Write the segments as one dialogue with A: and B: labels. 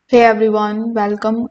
A: Hey everyone, welcome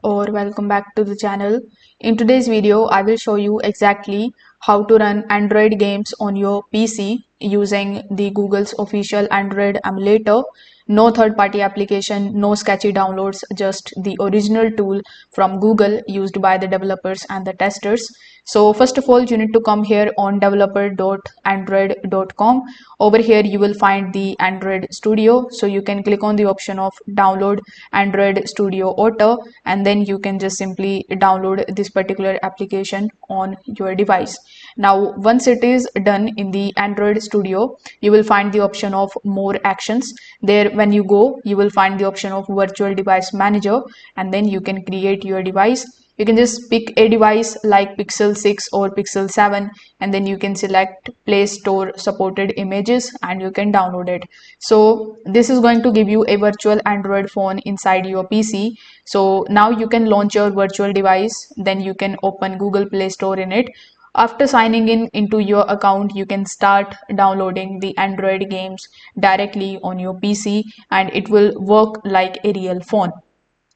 A: back to the channel. In today's video, I will show you exactly how to run Android games on your PC using the Google's official Android emulator. No third-party application, no sketchy downloads, just the original tool from Google used by the developers and the testers. So first of all, you need to come here on developer.android.com. Over here, you will find the Android Studio. So you can click on the option of download Android Studio Auto, and then you can just simply download this particular application on your device. Now, once it is done in the Android Studio, you will find the option of more actions. There, when you go, you will find the option of virtual device manager, and then you can create your device. You can just pick a device like Pixel 6 or Pixel 7, and then you can select Play Store supported images and you can download it. So this is going to give you a virtual Android phone inside your PC. So now you can launch your virtual device, then you can open Google Play Store in it. After signing in into your account, you can start downloading the Android games directly on your PC and it will work like a real phone.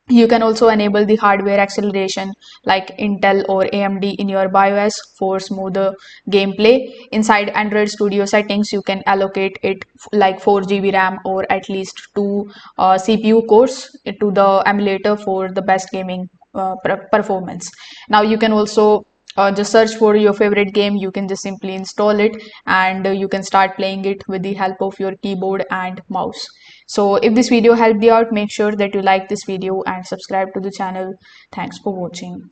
A: You can also enable the hardware acceleration like Intel or AMD in your BIOS for smoother gameplay. Inside Android Studio settings, you can allocate it like 4 GB RAM or at least 2 CPU cores to the emulator for the best gaming performance. Now you can also just search for your favorite game. You can just simply install it and you can start playing it with the help of your keyboard and mouse. So if this video helped you out, make sure that you like this video and subscribe to the channel. Thanks for watching.